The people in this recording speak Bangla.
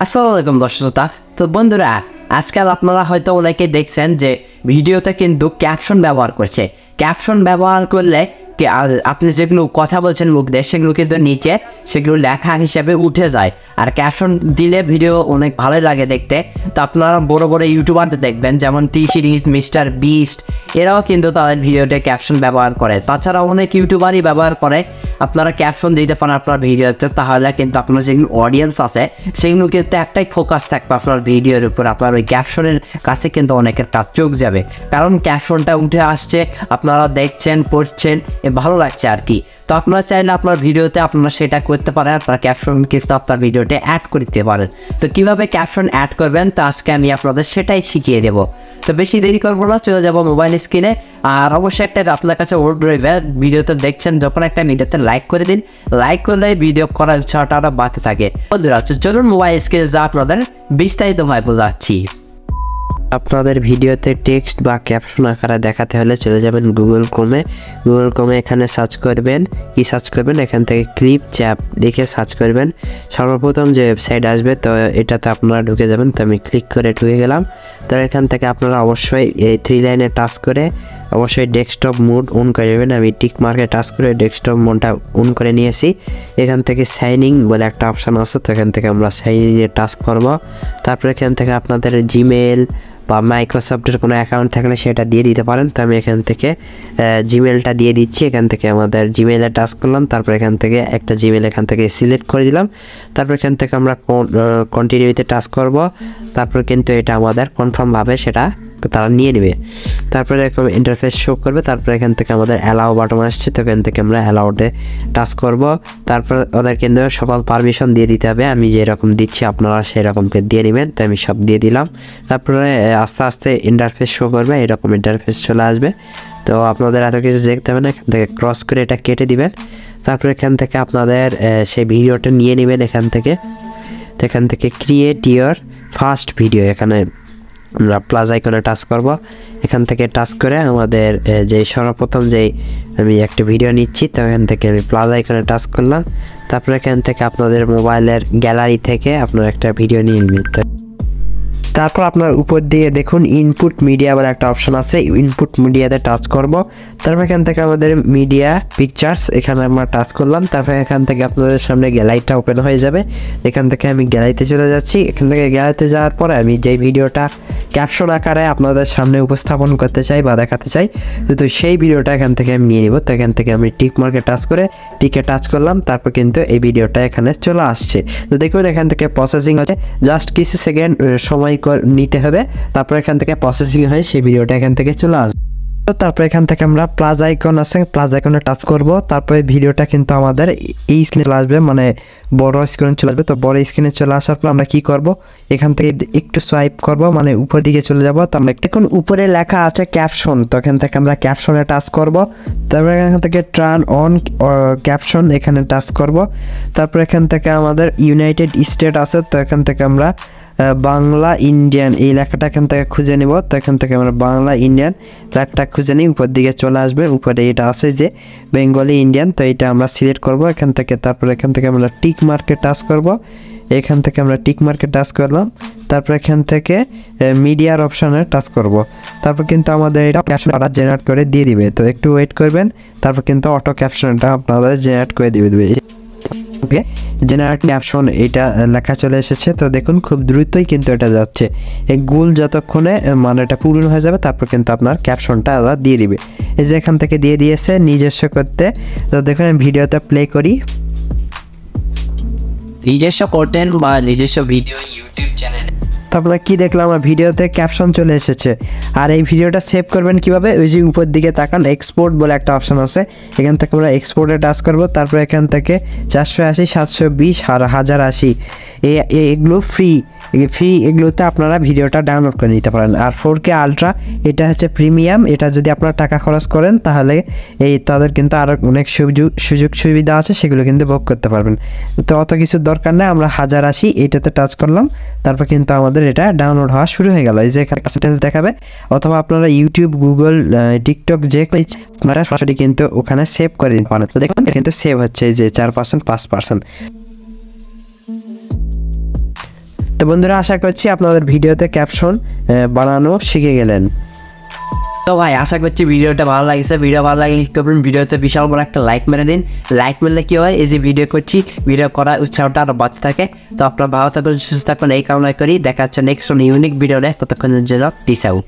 আসসালামু আলাইকুম দর্শকতা। তো বন্ধুরা, আজকাল আপনারা হয়তো অনেকে দেখছেন যে ভিডিওতে কিন্তু ক্যাপশন ব্যবহার করছে। ক্যাপশন ব্যবহার করলে আপনি যেগুলো কথা বলছেন মুখ দিয়ে সেগুলো কিন্তু নিচে সেগুলো লেখা হিসেবে উঠে যায়। আর ক্যাপশন দিলে ভিডিও অনেক ভালোই লাগে দেখতে। তো আপনারা বড় বড় ইউটিউবারদের দেখবেন, যেমন টি সিরিজ, মিস্টার বিস্ট, এরাও কিন্তু তাদের ভিডিওতে ক্যাপশন ব্যবহার করে। তাছাড়া অনেক ইউটিউবারই ব্যবহার করে। আপনারা ক্যাপশন দিতে পারেন আপনার ভিডিওতে, তাহলে কিন্তু আপনার যেগুলো অডিয়েন্স আছে সেগুলো কিন্তু একটাই ফোকাস থাকবে আপনার ভিডিওর উপর। আপনার ওই ক্যাপশনের কাছে কিন্তু অনেকের কাজ চোখ যাবে, কারণ ক্যাপশনটা উঠে আসছে, আপনারা দেখছেন, পড়ছেন, ভালো লাগছে আর কি। তো আপনারা চাইলে আপনার ভিডিওতে আপনারা সেটা করতে পারেন, আপনার ক্যাপশন কিন্তু আপনার ভিডিওতে অ্যাড করতে পারেন। তো কীভাবে ক্যাপশন অ্যাড করবেন তো আজকে আমি আপনাদের সেটাই শিখিয়ে দেবো। তো বেশি দেরি করবো না, চলে যাবো মোবাইল স্ক্রিনে। আর অবশ্যই একটা আপনার কাছে অনুরোধ রইবে, ভিডিওতে দেখছেন যখন একটা ভিডিওতে লাইক করে দিন। লাইক করলে ভিডিও করার ইচ্ছাটা বাড়তে থাকে। বন্ধুরা চলুন মোবাইল স্ক্রিনে যা আপনাদের বিস্তারিতভাবে বোঝাচ্ছি। আপনাদের ভিডিওতে টেক্সট বা ক্যাপশন আকারে দেখাতে হলে চলে যাবেন গুগল ক্রোমে। এখানে সার্চ করবেন, এখান থেকে ক্লিপ চ্যাপ লিখে সার্চ করবেন। সর্বপ্রথম যে ওয়েবসাইট আসবে তো এটাতে আপনারা ঢুকে যাবেন। তো আমি ক্লিক করে ঢুকে গেলাম। তো এখান থেকে আপনারা অবশ্যই এই 3 লাইনে টাচ করে অবশ্যই ডেস্কটপ মোড অন করে নেবেন। আমি টিক মার্কে টাচ করে ডেস্কটপ মোডটা অন করে নিয়েছি। এখান থেকে সাইনিং বলে একটা অপশান আছে, তো এখান থেকে আমরা সাইনিংয়ে টাচ করব। তারপরে এখান থেকে আপনাদের জিমেল বা মাইক্রোসফটের কোনো অ্যাকাউন্ট থাকলে সেটা দিয়ে দিতে পারেন। তো আমি এখান থেকে জিমেলটা দিয়ে দিচ্ছি। এখান থেকে আমাদের জিমেলে টাচ করলাম। তারপর এখান থেকে একটা জিমেল এখান থেকে সিলেক্ট করে দিলাম। তারপর এখান থেকে আমরা কন্টিনিউতে টাচ করব। তারপর কিন্তু এটা আমাদের কনফার্মভাবে সেটা তারা নিয়ে নেবে। তারপরে এরকম ইন্টারফেস শো করবে। তারপরে এখান থেকে আমাদের অ্যালাউ বাটন আসছে, তো এখান থেকে আমরা অ্যালাউতে টাচ করব। তারপর ওদের কিন্তু সকল পারমিশন দিয়ে দিতে হবে। আমি যেরকম দিচ্ছি আপনারা সেই রকমকে দিয়ে নেবেন। তো আমি সব দিয়ে দিলাম। তারপরে আস্তে আস্তে ইন্টারফেস শো করবে, এরকম ইন্টারফেস চলে আসবে। তো আপনাদের এত কিছু দেখতে হবে না, এখান থেকে ক্রস করে এটা কেটে দিবেন। তারপরে এখান থেকে আপনাদের সেই ভিডিওটা নিয়ে নেবেন এখান থেকে ক্রিয়েট ইওর ফার্স্ট ভিডিও, এখানে আমরা প্লাস আইকনে টাচ করব। এখান থেকে টাচ করে আমাদের যে সর্বপ্রথম যেই আমি একটা ভিডিও নিচ্ছি, তো এখান থেকে আমি প্লাস আইকনে টাচ করলাম। তারপরে এখান থেকে আপনাদের মোবাইলের গ্যালারি থেকে আপনারা একটা ভিডিও নিয়ে নেবেন। তারপর আপনার উপর দিয়ে দেখুন ইনপুট মিডিয়া বলে একটা অপশন আছে, ইনপুট মিডিয়াতে টাচ করব। তারপর এখান থেকে আমাদের মিডিয়া পিকচার্স এখানে আমরা টাচ করলাম। তারপর এখান থেকে আপনাদের সামনে গ্যালারিটা ওপেন হয়ে যাবে। এখান থেকে আমি গ্যালারিতে চলে যাচ্ছি। এখান থেকে গ্যালারিতে যাওয়ার পরে আমি যেই ভিডিওটা ক্যাপশন আকারে আপনাদের সামনে উপস্থাপন করতে চাই বা দেখাতে চাই, তো সেই ভিডিওটা এখান থেকে আমি নিয়ে নিব। তো এখান থেকে আমি টিক মার্কে টাচ করে টিকে টাচ করলাম। তারপর কিন্তু এই ভিডিওটা এখানে চলে আসছে। তো দেখুন এখান থেকে প্রসেসিং হচ্ছে, জাস্ট কিছু সেকেন্ড সময় নিতে হবে। তারপর এখান থেকে প্রসেসিং হয়ে সেই ভিডিওটা এখান থেকে চলে আসবে। তারপর এখান থেকে আমরা প্লাস আইকন আছে, প্লাস আইকনে টাচ করব। তারপরে ভিডিওটা কিন্তু আমাদের এই স্ক্রিনে চলে আসবে, মানে বড় স্ক্রিনে চলে আসবে। তো বড় স্ক্রিনে চলে আসার পর আমরা কি করব, এখান থেকে একটু সোয়াইপ করব, মানে উপর দিকে চলে যাব। তো আমরা এখন উপরে লেখা আছে ক্যাপশন, তো এখান থেকে আমরা ক্যাপশনে টাচ করব। তারপর এখান থেকে টার্ন অন ক্যাপশন এখানে টাচ করব। তারপর এখান থেকে আমাদের ইউনাইটেড স্টেট আছে, তো এখান থেকে আমরা বাংলা ইন্ডিয়ান এই লেখাটা এখান থেকে খুঁজে নিব। তো এখান থেকে আমরা বাংলা ইন্ডিয়ান লেখাটা খুঁজে নিই, উপর দিকে চলে আসবে। উপরে এটা আছে যে বেঙ্গলি ইন্ডিয়ান, তো এটা আমরা সিলেক্ট করব এখান থেকে। তারপর এখান থেকে আমরা টিক মার্কে টাচ করব। এখান থেকে আমরা টিক মার্কে টাচ করলাম। তারপর এখান থেকে মিডিয়ার অপশানে টাচ করব। তারপর কিন্তু আমাদের এটা ক্যাপশনটা জেনারেট করে দিয়ে দিবে। তো একটু ওয়েট করবেন, তারপর কিন্তু অটো ক্যাপশনটা আপনাদের জেনারেট করে দিবে। জেনারেট ক্যাপশন এটা লেখা চলে এসেছে। তো দেখুন খুব দ্রুতই কিন্তু এটা যাচ্ছে। এই গোল যতক্ষণে মানে এটা পূরণ হয়ে যাবে, তারপর কিন্তু আপনার ক্যাপশনটা দিয়ে দিবে। এই যে এখান থেকে দিয়ে দিয়েছে নিজস্ব করতে। তো দেখুন আমি ভিডিওটা প্লে করি। নিজস্ব কন্টেন্ট বা নিজস্ব ভিডিও ইউটিউব চ্যানেলে, তারপরে কি দেখলাম আমার ভিডিওতে ক্যাপশন চলে এসেছে। আর এই ভিডিওটা সেভ করবেন কিভাবে, ওই যে উপর দিকে তাকান এক্সপোর্ট বলে একটা অপশন আছে, এখান থেকে আমরা এক্সপোর্টে টাচ করব। তারপর এখান থেকে 480, 720 আর 1080 এগুলো ফ্রি, এগুলোতে আপনারা ভিডিওটা ডাউনলোড করে নিতে পারেন। আর 4K আলট্রা এটা হচ্ছে প্রিমিয়াম, এটা যদি আপনারা টাকা খরচ করেন তাহলে তাদের কিন্তু আরও অনেক সুযোগ সুবিধা আছে, সেগুলো কিন্তু ভোগ করতে পারবেন। তো অত কিছু দরকার নেই, আমরা 1080 এইটাতে টাচ করলাম। তারপর কিন্তু আমাদের এটা ডাউনলোড হওয়া শুরু হয়ে গেল। এই যে এখানে পার্সেন্টেজ দেখাবে, অথবা আপনারা ইউটিউব, গুগল, টিকটক যে আপনারা সরাসরি কিন্তু ওখানে সেভ করে দিতে পারেন। তো দেখুন কিন্তু সেভ হচ্ছে এই যে 4%, 5%। তো বন্ধুরা আশা করছি আপনাদের ভিডিওতে ক্যাপশন বানানো শিখে গেলেন। তো ভাই আশা করছি ভিডিওটা ভালো লাগছে। ভিডিও ভালো লাগলে কি করবেন, ভিডিওতে বিশাল বড় একটা লাইক মেরে দিন। লাইক মেরলে কি হয়, এই যে ভিডিও করছি, ভিডিও করার উৎসাহটা আরও বাড়তে থাকে। তো আপনারা ভালো থাকুন, সুস্থ থাকুন, এই কামনা করি। দেখা হচ্ছে নেক্সট ইউনিক ভিডিও নেই, ততক্ষণের জন্য পিস আউট।